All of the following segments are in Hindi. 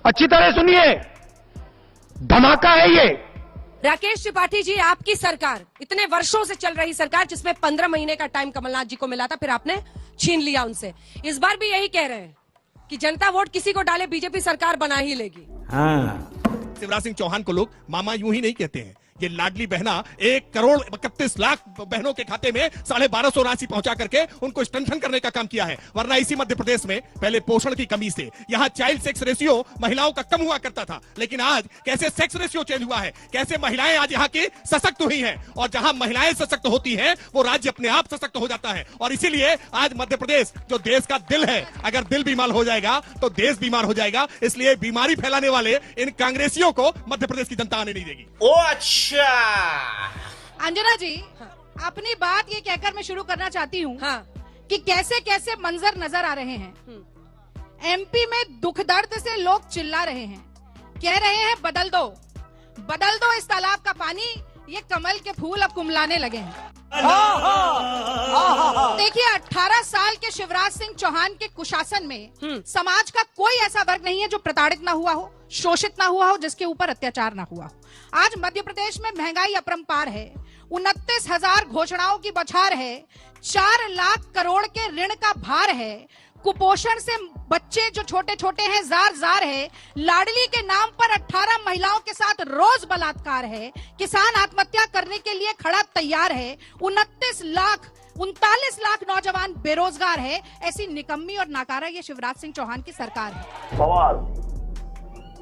अच्छी तरह सुनिए, धमाका है ये। राकेश त्रिपाठी जी, आपकी सरकार, इतने वर्षों से चल रही सरकार, जिसमें 15 महीने का टाइम कमलनाथ जी को मिला था, फिर आपने छीन लिया उनसे। इस बार भी यही कह रहे हैं कि जनता वोट किसी को डाले, बीजेपी सरकार बना ही लेगी। शिवराज सिंह चौहान को लोग मामा यूं ही नहीं कहते हैं। ये लाडली बहना 1,31,00,000 बहनों के खाते में 1250 राशि पहुंचा करके उनको स्ट्रेंथन करने का काम किया है। वरना इसी मध्य प्रदेश में पहले पोषण की कमी से यहाँ चाइल्ड सेक्स रेशियो महिलाओं का कम हुआ करता था, लेकिन आज कैसे सेक्स रेशियो चेंज हुआ है, कैसे महिलाएं आज यहाँ की सशक्त हुई हैं, और जहां महिलाएं सशक्त होती हैं वो राज्य अपने आप सशक्त हो जाता है। और इसीलिए आज मध्य प्रदेश जो देश का दिल है, अगर दिल बीमार हो जाएगा तो देश बीमार हो जाएगा। इसलिए बीमारी फैलाने वाले इन कांग्रेसियों को मध्य प्रदेश की जनता आने नहीं देगी। ओ अच्छा, अंजना जी, अपनी बात ये कहकर मैं शुरू करना चाहती हूँ कि कैसे कैसे मंजर नजर आ रहे हैं। एमपी में दुख दर्द से लोग चिल्ला रहे हैं, कह रहे हैं बदल दो इस तालाब का पानी, ये कमल के फूल अब कुमलाने लगे हैं। देखिए, 18 साल के शिवराज सिंह चौहान के कुशासन में समाज का कोई ऐसा वर्ग नहीं है जो प्रताड़ित ना हुआ हो, शोषित ना हुआ हो, जिसके ऊपर अत्याचार ना हुआ हो। आज मध्य प्रदेश में महंगाई अपरंपार है, 29,000 घोषणाओं की बौछार है, 4 लाख करोड़ के ऋण का भार है, कुपोषण से बच्चे जो छोटे छोटे हैं जार है, लाडली के नाम पर 18 महिलाओं के साथ रोज बलात्कार है, किसान आत्महत्या करने के लिए खड़ा तैयार है, 39 लाख नौजवान बेरोजगार है। ऐसी निकम्मी और नाकारा ये शिवराज सिंह चौहान की सरकार है। सवाल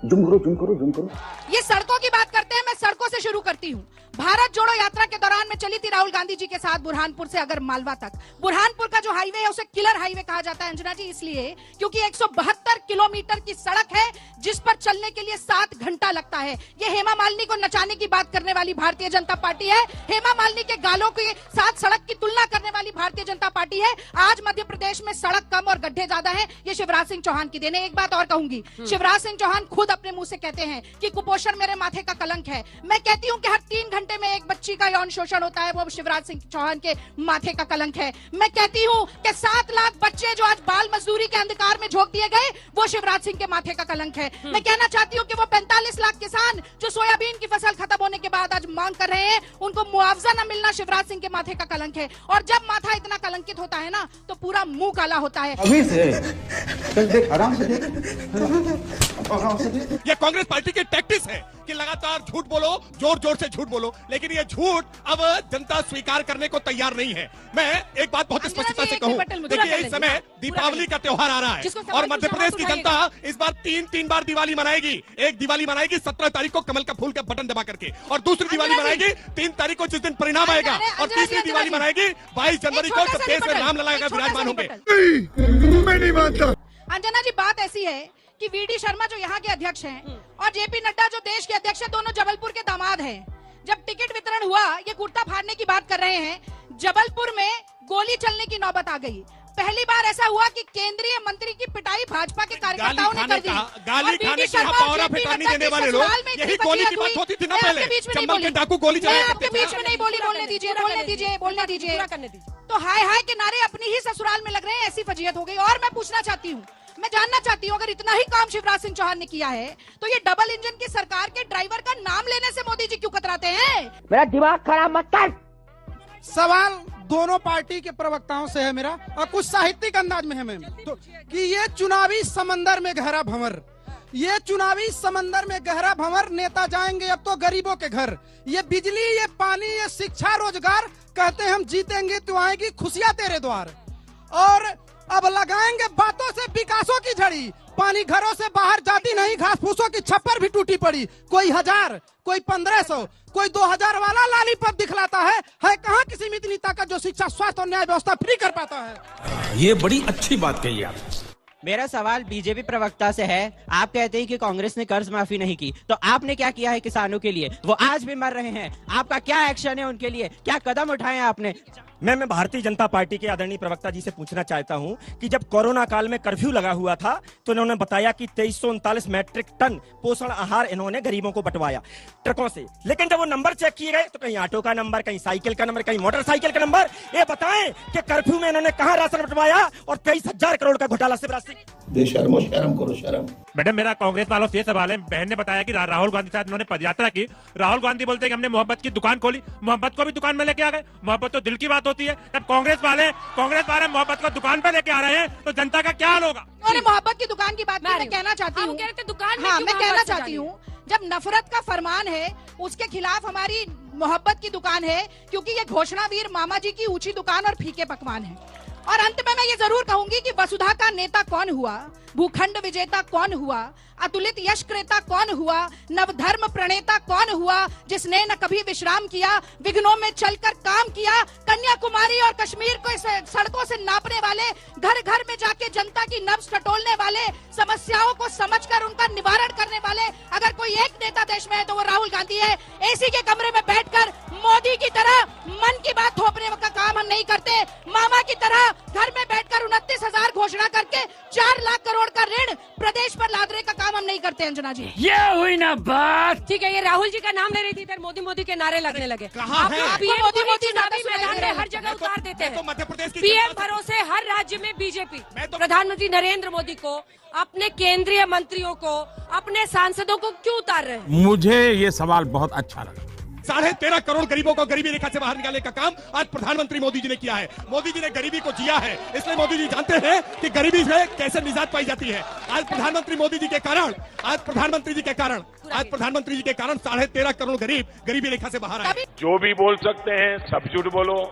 जुम करो। ये सड़कों की बात करते हैं, मैं सड़कों से शुरू करती हूँ। भारत जोड़ो यात्रा के दौरान में चली थी राहुल गांधी जी के साथ बुरहानपुर से अगर मालवा तक। बुरहानपुर का जो हाईवे है उसे किलर हाईवे कहा जाता है अंजना जी, इसलिए क्योंकि 172 किलोमीटर की सड़क है जिस पर चलने के लिए 7 घंटा लगता है। ये हेमा मालिनी को नचाने की बात करने वाली भारतीय जनता पार्टी है, हेमा मालिनी के गालों के साथ सड़क की तुलना करने वाली भारतीय जनता पार्टी है। आज मध्य प्रदेश में सड़क कम और गड्ढे ज्यादा है, ये शिवराज सिंह चौहान की देन है। एक बात और कहूंगी, शिवराज सिंह चौहान खुद अपने मुंह से कहते हैं कि कुपोषण मेरे माथे का कलंक है। मैं कहती हूँ कि हर 3 घंटे में एक बच्ची का यौन शोषण होता है, वो शिवराज सिंह चौहान के माथे का कलंक है। मैं कहती हूँ कि 7 लाख बच्चे जो आज बाल मजदूरी के अंधकार में झोंक दिए गए, वो शिवराज सिंह के माथे का कलंक है। मैं कहना चाहती हूँ कि वो 45 लाख किसान जो सोयाबीन की फसल खत्म होने के बाद आज मांग कर रहे हैं, उनको मुआवजा न मिलना शिवराज सिंह के माथे का कलंक है। और जब माथा इतना कलंकित होता है ना, तो पूरा मुंह काला होता है। अभी से देख, आराम से ये कांग्रेस पार्टी की टैक्टिस है कि लगातार झूठ बोलो, जोर जोर से झूठ बोलो, लेकिन ये झूठ अब जनता स्वीकार करने को तैयार नहीं है। मैं एक बात बहुत स्पष्टता से कहूं, देखिए इस समय दीपावली का त्योहार आ रहा है और मध्य प्रदेश की जनता इस बार 3 बार दिवाली मनाएगी। एक दिवाली मनाएगी 17 तारीख को कमल का फूल का बटन दबा करके, और दूसरी दिवाली मनाएगी 3 तारीख को जिस दिन परिणाम आएगा, और तीसरी दिवाली मनाएगी 22 जनवरी को जब देश में राम लला का विराजमान होंगे। मैं नहीं मानता। अंजना जी, बात ऐसी है कि वीडी शर्मा जो यहाँ के अध्यक्ष हैं और जेपी नड्डा जो देश के अध्यक्ष हैं, दोनों जबलपुर के दामाद हैं। जब टिकट वितरण हुआ, ये कुर्ता फाड़ने की बात कर रहे हैं, जबलपुर में गोली चलने की नौबत आ गई। पहली बार ऐसा हुआ कि केंद्रीय मंत्री की पिटाई भाजपा के कार्यकर्ताओं ने कर दी। गाली खाने का पावरा फिटानी देने वाले लोग, यही गोली की बात होती थी ना पहले, चंबल के डाकू गोली चलाया करते थे। आपके बीच में नहीं बोली, बोलने दीजिए। तो हाय के नारे अपनी ही ससुराल में लग रहे हैं, ऐसी फजीयत हो गई। और मैं पूछना चाहती हूँ, मैं जानना चाहती हूँ, अगर इतना ही काम शिवराज सिंह चौहान ने किया है, तो ये डबल इंजन की सरकार के ड्राइवर का नाम लेने से मोदी जी क्यों कतराते हैं? मेरा दिमाग खराब मत कर। सवाल दोनों पार्टी के प्रवक्ताओं से है मेरा, और कुछ साहित्यिक अंदाज में है मैम, तो कि ये चुनावी समंदर में गहरा भंवर, ये चुनावी समंदर में गहरा भंवर, नेता जाएंगे अब तो गरीबों के घर। ये बिजली, ये पानी, ये शिक्षा, रोजगार, कहते हम जीतेंगे तो आएगी खुशियां तेरे द्वार। और अब लगाएंगे बातों से विकासों की झड़ी, पानी घरों से बाहर जाती नहीं, घास फूसों की छप्पर भी टूटी पड़ी। कोई 1000, कोई 1500, कोई 2000 वाला लालीपॉप दिखलाता है कहाँ किसी में इतनी ताकत जो शिक्षा, स्वास्थ्य और न्याय व्यवस्था फ्री कर पाता है। ये बड़ी अच्छी बात कही आप। मेरा सवाल बीजेपी प्रवक्ता से है। आप कहते हैं कि कांग्रेस ने कर्ज माफी नहीं की, तो आपने क्या किया है किसानों के लिए? वो आज भी मर रहे हैं, आपका क्या एक्शन है उनके लिए? क्या कदम उठाए आपने? मैं भारतीय जनता पार्टी के आदरणीय प्रवक्ता जी से पूछना चाहता हूं कि जब कोरोना काल में कर्फ्यू लगा हुआ था तो इन्होंने बताया कि 2339 मैट्रिक टन पोषण आहार इन्होंने गरीबों को बंटवाया ट्रकों से, लेकिन जब वो नंबर चेक किए गए तो कहीं ऑटो का नंबर, कहीं साइकिल का नंबर, कहीं मोटरसाइकिल का नंबर। ये बताएं कि कर्फ्यू में इन्होंने कहां राशन बंटवाया और 23,000 करोड़ का घोटाला शिवराज सिंह बेशर्मो, शर्म करो, शर्म। मैडम, मेरा कांग्रेस वालों से सवाल है। बहन ने बताया कि राहुल गांधी साहब उन्होंने पदयात्रा की। राहुल गांधी बोलते हैं कि हमने मोहब्बत की दुकान खोली, मोहब्बत को भी दुकान में लेके आ गए। मोहब्बत तो दिल की बात होती है। तब कांग्रेस वाले मोहब्बत को दुकान पे लेके आ रहे हैं, तो जनता का क्या हाल होगा? उन्होंने मोहब्बत की दुकान की बात की, मैं कहना चाहती हूँ, कह रहे थे दुकान में हाँ, क्यों मैं कहना मोहब्बत चाहती हूँ, जब नफरत का फरमान है उसके खिलाफ हमारी मोहब्बत की दुकान है, क्योंकि ये घोषणा वीर मामा जी की ऊंची दुकान और फीके पकवान है। और अंत में मैं ये जरूर कहूंगी कि वसुधा का नेता कौन हुआ, भूखंड विजेता कौन हुआ, अतुलित यश क्रेता कौन हुआ, नवधर्म प्रणेता कौन हुआ, जिसने न कभी विश्राम किया, विघ्नों में चलकर काम किया, कन्याकुमारी और कश्मीर को इस सड़कों से नापने वाले, घर घर में जाके जनता की नब्ज टटोलने वाले, समस्याओं को समझकर उनका निवारण करने वाले अगर कोई एक नेता देश में है तो वो राहुल गांधी है। एसी के कमरे में बैठकर मोदी की तरह मन की बात थोपने का काम हम नहीं करते। मामा की तरह घर में बैठकर 29,000 घोषणा करके 4 लाख करोड़ का ऋण प्रदेश पर लादने का काम हम नहीं करते। अंजना जी, ये हुई ना बात। ठीक है, ये राहुल जी का नाम ले रही थी, इधर मोदी मोदी के नारे लगने लगे। कहाँ है? पीएम मोदी मोदी मोदी चुनावी सुनाई मैदान दे में रहा है। हर जगह उतार देते मैं तो हैं। मध्य प्रदेश की पीएम जनता से- भरोसे हर राज्य में बीजेपी। मैं तो- प्रधानमंत्री नरेंद्र मोदी को, अपने केंद्रीय मंत्रियों को, अपने सांसदों को क्यों उतार रहे हैं? मुझे ये सवाल बहुत अच्छा लगा। 13.5 करोड़ गरीबों को गरीबी रेखा से बाहर निकालने का काम आज प्रधानमंत्री मोदी जी ने किया है। मोदी जी ने गरीबी को जिया है, इसलिए मोदी जी जानते हैं कि गरीबी से कैसे निजात पाई जाती है। आज प्रधानमंत्री मोदी जी के कारण, आज प्रधानमंत्री जी के कारण 13.5 करोड़ गरीब गरीबी रेखा से बाहर आए। जो भी बोल सकते हैं सब झूठ बोलो।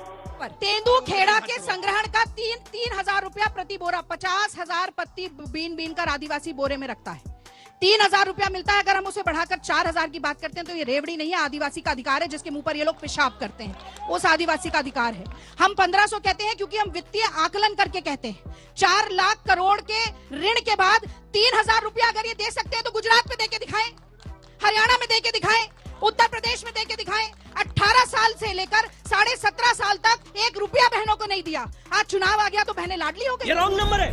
तेंदुखेड़ा के संग्रहण का 3,000 रुपया प्रति बोरा, 50,000 पत्ती बीन कर आदिवासी बोरे में रखता है। 3,000 रुपया मिलता है। अगर हम उसे बढ़ाकर 4,000 की बात करते हैं तो ये रेवड़ी नहीं है, आदिवासी का अधिकार है जिसके मुंह पर ये लोग पेशाब करते हैं, उस आदिवासी का अधिकार है। हम 1,500 कहते हैं क्योंकि हम वित्तीय आकलन करके कहते हैं। 4 लाख करोड़ के ऋण के बाद 3,000 रुपया अगर ये दे सकते हैं तो गुजरात में देके दिखाएं, हरियाणा में देके दिखाएं, उत्तर प्रदेश में देके दिखाएं। 18 साल से लेकर 17.5 साल तक 1 रुपया बहनों को नहीं दिया। आज चुनाव आ गया तो बहनें लाडली हो गई। ये रॉन्ग नंबर है,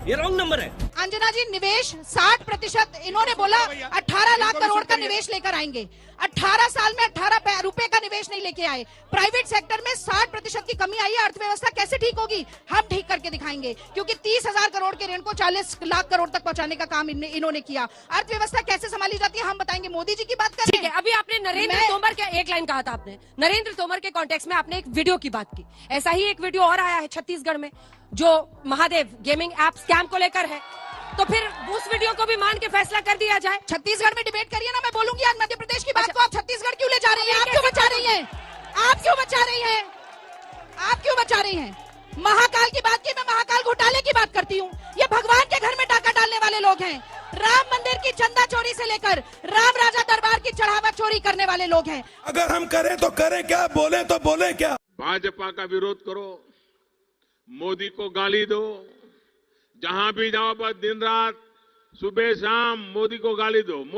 ये रॉन्ग नंबर है। अंजना जी, निवेश 60%, इन्होंने बोला 18 लाख करोड़ का निवेश लेकर आएंगे। 18 साल में 18 रुपए का निवेश नहीं लेके आए। प्राइवेट सेक्टर में 60% की कमी आई है। अर्थव्यवस्था कैसे ठीक होगी? हम ठीक करके दिखाएंगे, क्योंकि 30,000 करोड़ के ऋण को 40 लाख करोड़ तक पहुंचाने का काम इन्होंने किया। अर्थव्यवस्था कैसे संभाली जाती है हम बताएंगे। मोदी जी की बात कर ठीक है, अभी आपने नरेंद्र तोमर का एक लाइन कहा था। आपने नरेंद्र तोमर के कॉन्टेक्स्ट में आपने एक वीडियो की बात की। ऐसा ही एक वीडियो और आया है छत्तीसगढ़ में, जो महादेव गेमिंग ऐप स्कैम को लेकर है। तो फिर उस वीडियो को भी मान के फैसला कर दिया जाए। छत्तीसगढ़ में डिबेट करिए ना, मैं बोलूंगी आज मध्य प्रदेश की बात को। आप छत्तीसगढ़ क्यों ले जा रही हैं? आप क्यों बचा रही हैं? आप क्यों बचा रही हैं? आप क्यों बचा रही हैं? महाकाल की बात की, मैं महाकाल घोटाले की बात करती हूँ। ये भगवान के घर में डाका डालने वाले लोग हैं। राम मंदिर की चंदा चोरी से लेकर राम राजा दरबार की चढ़ावा चोरी करने वाले लोग हैं। अगर हम करें तो करें क्या, बोले तो बोले क्या। भाजपा का विरोध करो, मोदी को गाली दो, जहां भी जाओ बस दिन रात सुबह शाम मोदी को गाली दो।